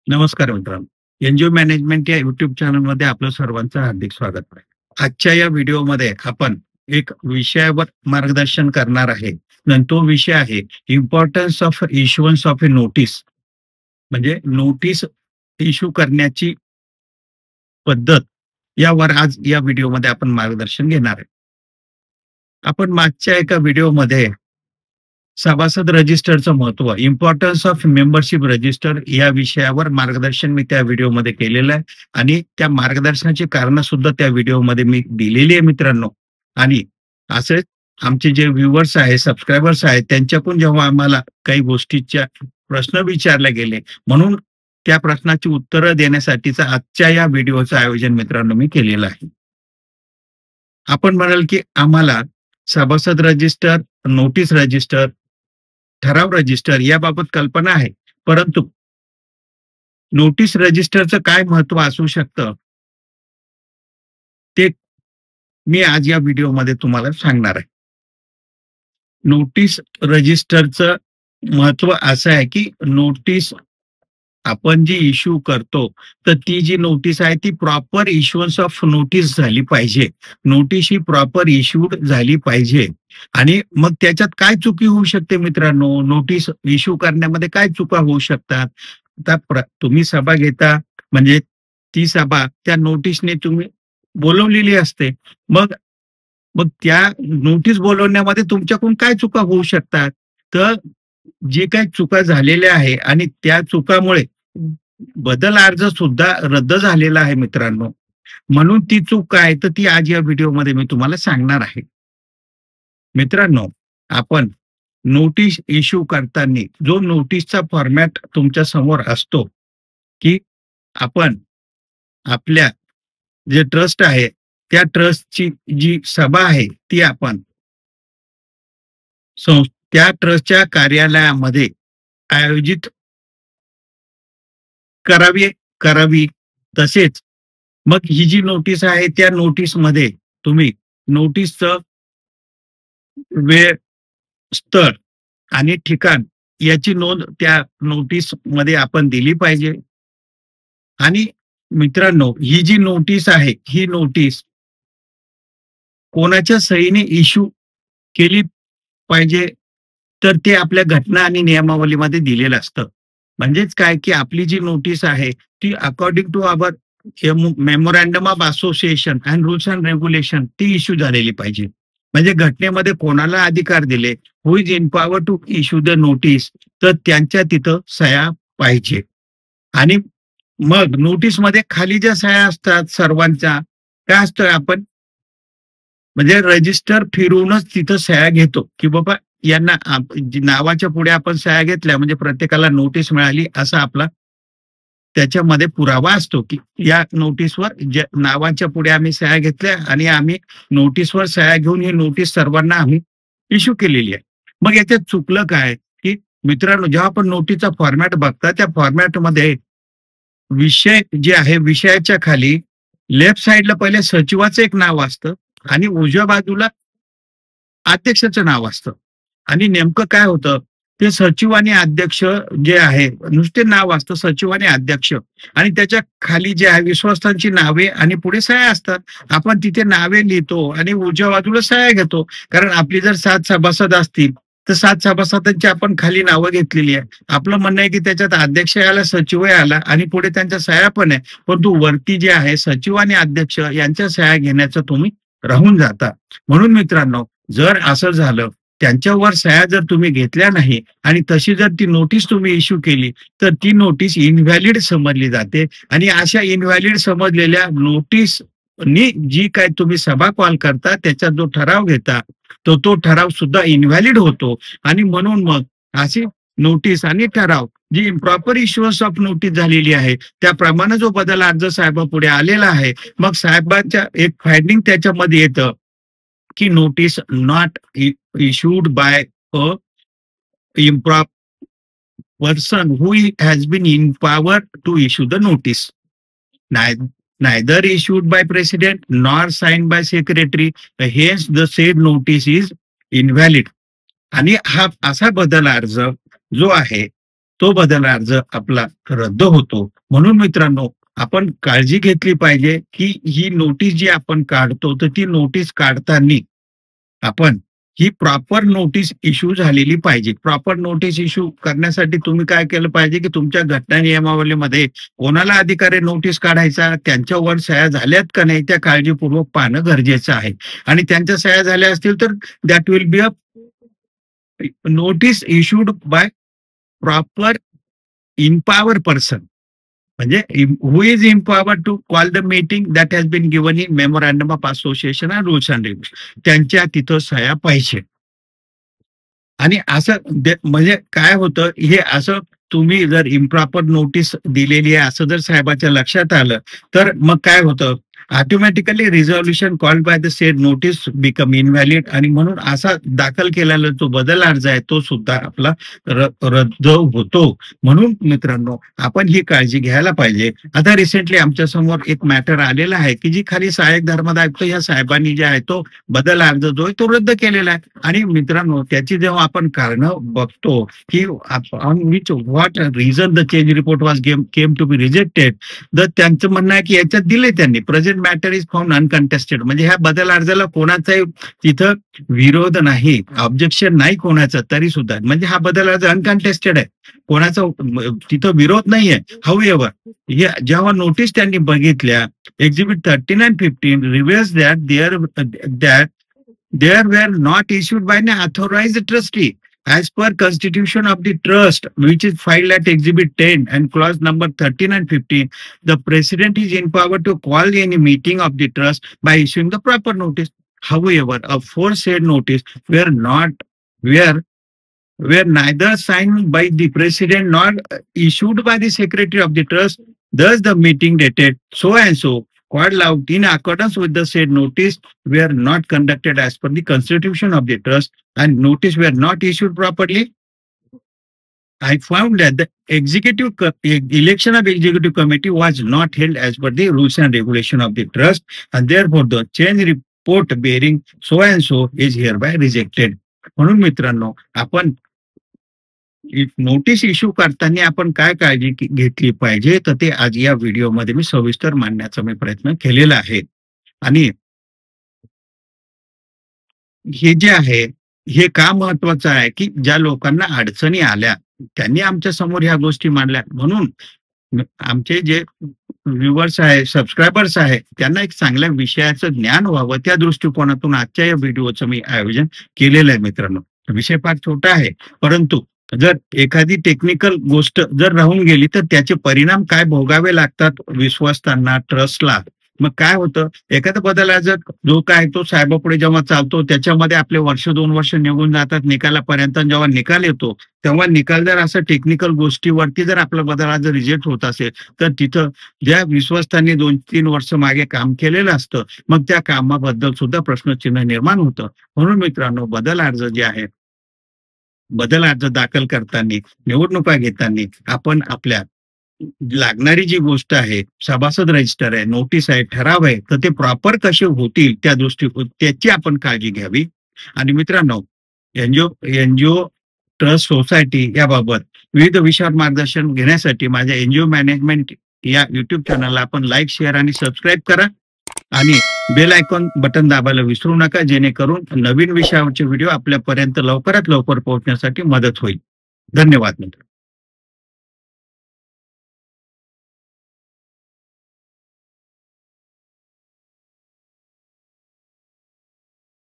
नमस्कार मित्रांनो. NGO management या युट्यूब चॅनलमध्ये आपलं सर्वांचं हार्दिक स्वागत आहे. आजच्या या व्हिडिओमध्ये आपण एक विषयावर मार्गदर्शन करणार आहे. आणि तो विषय आहे importance of issuance of a notice. म्हणजे नोटीस इश्यू करण्याची पद्धत यावर आज या व्हिडिओमध्ये आपण मार्गदर्शन घेणार आहे. आपण मागच्या एका व्हिडिओमध्ये सभासद रजिस्टरचं महत्व, इम्पॉर्टन्स ऑफ मेंबरशिप रजिस्टर या विषयावर मार्गदर्शन मी त्या व्हिडिओमध्ये केलेलं आहे आणि त्या मार्गदर्शनाची कारणं सुद्धा त्या व्हिडिओमध्ये मी दिलेली आहे मित्रांनो. आणि असेच आमचे जे व्ह्युअर्स आहेत, सबस्क्रायबर्स आहेत, त्यांच्याकडून जेव्हा आम्हाला काही गोष्टीच्या प्रश्न विचारले गेले, म्हणून त्या प्रश्नाची उत्तरं देण्यासाठीचा आजच्या या व्हिडिओचं आयोजन मित्रांनो मी केलेलं आहे. आपण म्हणाल की आम्हाला सभासद रजिस्टर, नोटीस रजिस्टर, ठराव रजिस्टर याबाबत कल्पना आहे. परंतु नोटीस रजिस्टरचं काय महत्व असू शकतं, ते मी आज या व्हिडिओमध्ये तुम्हाला सांगणार आहे. नोटीस रजिस्टरचं महत्व असं आहे, की नोटीस आपण जी इश्यू करतो, तर ती जी नोटीस आहे ती प्रॉपर इश्युअन्स ऑफ नोटीस झाली पाहिजे. नोटीस ही प्रॉपर इश्यूड झाली पाहिजे. आणि मग त्याच्यात काय चुकी होऊ शकते मित्रांनो, नोटीस इश्यू करण्यामध्ये काय चुका होऊ शकतात? आता तुम्ही सभा घेता, म्हणजे ती सभा त्या नोटीसने तुम्ही बोलवलेली असते. मग मग त्या नोटीस बोलवण्यामध्ये तुमच्याकडून काय चुका होऊ शकतात? तर जे काही चुका झालेल्या आहे आणि त्या चुकामुळे बदल अर्ज सुद्धा रद्द झालेला आहे मित्रांनो. म्हणून ती चूक काय, तर ती आज या व्हिडिओमध्ये मी तुम्हाला सांगणार आहे. मित्रांनो, आपण नोटीस इश्यू करताना जो नोटीसचा फॉर्मॅट तुमच्या समोर असतो, की आपण आपल्या जे ट्रस्ट आहे, त्या ट्रस्टची जी सभा आहे, ती आपण त्या ट्रस्टच्या कार्यालयामध्ये आयोजित करावी करावी. तसेच मग ही जी नोटीस आहे, त्या नोटीसमध्ये तुम्ही नोटीसचं वेळ, स्थळ आणि ठिकाण याची नोंद त्या नोटीसमध्ये आपण दिली पाहिजे. आणि मित्रांनो, ही जी नोटीस आहे, ही नोटीस कोणाच्या सहीने इश्यू केली पाहिजे, तर ते आपल्या घटना आणि नियमावलीमध्ये दिलेलं असतं. म्हणजेच काय, की आपली जी नोटीस आहे ती according to our memorandum of association and rules and regulation ती इश्यू झालेली पाहिजे. म्हणजे घटनेमध्ये कोणाला अधिकार दिले, who is in power to issue the notice, तर त्यांच्या तिथं सह्या पाहिजे. आणि मग नोटीसमध्ये खाली ज्या सह्या असतात सर्वांच्या, काय असतं, आपण म्हणजे रजिस्टर फिरवूनच तिथं सह्या घेतो, की बाबा यांना नावाच्या पुढे आपण सह्या घेतल्या म्हणजे प्रत्येकाला नोटीस मिळाली असा आपला त्याच्यामध्ये पुरावा असतो, की या नोटीसवर नावाच्या पुढे आम्ही सह्या घेतल्या आणि आम्ही नोटीसवर सह्या घेऊन ही नोटीस सर्वांना आम्ही इश्यू केलेली आहे. मग याच्यात चुकलं काय, की मित्रांनो, जेव्हा आपण नोटीसचा फॉर्मॅट बघता, त्या फॉर्मॅटमध्ये विषय जे आहे, विषयाच्या खाली लेफ्ट साइडला पहिले सचिवाचं एक नाव असतं आणि उजव्या बाजूला अध्यक्षाचं नाव असतं. आणि नेमकं काय होतं, ते सचिव आणि अध्यक्ष जे आहे, नुसते नाव असतं सचिव आणि अध्यक्ष, आणि त्याच्या खाली जे आहे विश्वस्तांची नावे आणि पुढे सह्या असतात. आपण तिथे नावे लिहितो आणि उजव्या बाजूला सह्या घेतो. कारण आपली जर 7 सभासद असतील, तर 7 सभासदांची आपण खाली नावं घेतलेली आहे. आपलं म्हणणं आहे की त्याच्यात अध्यक्ष आला, सचिवही आला आणि पुढे त्यांच्या सह्या पण आहे. परंतु वरती जे आहे सचिव आणि अध्यक्ष यांच्या सह्या घेण्याचं तुम्ही राहून जाता. म्हणून मित्रांनो, जर असं झालं, त्यांच्यावर सह्या जर तुम्ही घेतल्या नाही आणि तशी जर ती नोटीस तुम्ही इश्यू केली, तर ती नोटीस इनव्हॅलिड समजली जाते. आणि अशा इनव्हॅलिड समजलेल्या नोटीसनी जी काय तुम्ही सभा कॉल करता, त्याचा जो ठराव घेता, तो ठराव सुद्धा इनव्हॅलिड होतो. आणि म्हणून मग अशी नोटीस आणि ठराव जी इम्प्रॉपर इश्युअन्स ऑफ नोटीस झालेली आहे, त्याप्रमाणे जो बदल अर्ज साहेबापुढे आलेला आहे, मग साहेबांच्या एक फायडिंग त्याच्यामध्ये येतं, की notice not issued by a improper person who has been empowered to issue the notice. Neither issued by president nor signed by secretary. Hence the said notice is invalid. आणि हा असा बदल अर्ज जो आहे, तो बदल अर्ज आपला रद्द होतो. म्हणून मित्रांनो, आपण काळजी घेतली पाहिजे, की ही नोटीस जी आपण काढतो, तर ती नोटीस काढताना आपण ही प्रॉपर नोटीस इश्यू झालेली पाहिजे. प्रॉपर नोटीस इश्यू करण्यासाठी तुम्ही काय केलं पाहिजे, की तुमच्या घटना नियमावलीमध्ये कोणाला अधिकार आहे नोटीस काढायचा, त्यांच्यावर सह्या झाल्यात का नाही, त्या काळजीपूर्वक पाहणं गरजेचं आहे. आणि त्यांच्या सह्या झाल्या असतील तर that will be a notice issued by proper empower person. म्हणजे who is empowered to call the meeting that has been given in memorandum of association and rules and regulation. त्यांच्या तिथं सह्या पाहिजे. आणि असं म्हणजे काय होतं, हे असं तुम्ही जर इम्प्रॉपर नोटीस दिलेली आहे असं जर साहेबाच्या लक्षात आलं, तर मग काय होतं, automatically resolution called by the sed notice become invalid. आणि म्हणून असा दाखल केलेला जो बदल अर्ज आहे तो सुद्धा आपला रद्द होतो. म्हणून मित्रांनो, आपण ही काळजी घ्यायला पाहिजे. आता रिसेंटली आमच्या समोर एक मॅटर आलेला आहे, की जी खाली सहाय्यक धर्मादायुक्त या साहेबांनी जे आहे तो बदल अर्ज जो आहे तो रद्द केलेला आहे. आणि मित्रांनो, त्याची जेव्हा आपण कारणं बघतो, की on which what reason the change report was came to be rejected, तर त्यांचं म्हणणं आहे की याच्यात दिले त्यांनी present matter is found uncontested. म्हणजे ह्या बदल अर्जाला कोणाचाही तिथं विरोध नाही, ऑब्जेक्शन नाही कोणाचं, तरी सुद्धा म्हणजे हा बदल अर्ज अनकंटेस्टेड आहे, कोणाचा तिथं विरोध नाहीये. हाऊएव्हर, जेव्हा नोटीस त्यांनी बघितल्या, exhibit 13 and 15 reveals that there were not issued by an authorized trustee as per constitution of the trust, which is filed at exhibit 10 and clause number 13 and 15. The president is empowered to call any meeting of the trust by issuing the proper notice. However, aforesaid notice were were neither signed by the president nor issued by the secretary of the trust. Thus, the meeting dated so and so, called out in accordance with the said notice, were not conducted as per the constitution of the trust, and notice were not issued properly. I found that the election of executive committee was not held as per the rules and regulation of the trust, and therefore the change report bearing so and so is hereby rejected. म्हणून मित्रांनो, आपण notice issue करताना आपण काय काळजी घेतली पाहिजे, तर ते आज या व्हिडिओमध्ये मी सविस्तर मांडण्याचा प्रयत्न केलेला आहे. आणि हे जे आहे हे का महत्वाचं आहे, की ज्या लोकांना अडचणी आल्या त्यांनी आमच्या समोर ह्या गोष्टी मांडल्या. म्हणून आमचे जे व्ह्युअर्स आहे, सबस्क्रायबर्स आहे, त्यांना एक चांगल्या विषयाचं ज्ञान व्हावं, त्या दृष्टिकोनातून आजच्या या व्हिडिओचं मी आयोजन केलेलं आहे. मित्रांनो, विषय फार छोटा आहे, परंतु जर एखादी टेक्निकल गोष्ट जर राहून गेली तर त्याचे परिणाम काय भोगावे लागतात विश्वासांना, ट्रस्टला. मग काय होतं, एखादा बदल अर्ज जो काय तो साहेबापुढे जेव्हा चालतो त्याच्यामध्ये आपले वर्ष 2 वर्ष निघून जातात निकालापर्यंत. जेव्हा निकाल येतो तेव्हा निकाल जर असं टेक्निकल गोष्टीवरती जर आपला बदल अर्ज रिजेक्ट होत असेल, तर तिथं ज्या विश्वस्तांनी 2-3 वर्ष मागे काम केलेलं असतं, मग त्या कामाबद्दल सुद्धा प्रश्नचिन्ह निर्माण होतं. म्हणून मित्रांनो, बदल अर्ज दाखल करताना, निवडणुका घेताना आपण आपल्या लागणारी जी गोष्ट आहे, सभासद रजिस्टर आहे, नोटीस आहे, ठराव आहे, तर ते प्रॉपर कसे होतील त्याची आपण काळजी घ्यावी. आणि मित्रांनो, एनजीओ ट्रस्ट सोसायटी याबाबत विविध विषयावर मार्गदर्शन घेण्यासाठी माझ्या एनजीओ मॅनेजमेंट या युट्यूब चॅनलला आपण लाईक, शेअर आणि सबस्क्राईब करा. आणि बेल आयकॉन बटन दाबायला विसरू नका, जेणेकरून नवीन विषयावरचे व्हिडिओ आपल्यापर्यंत लवकरात लवकर पोहोचण्यासाठी मदत होईल. धन्यवाद मित्र.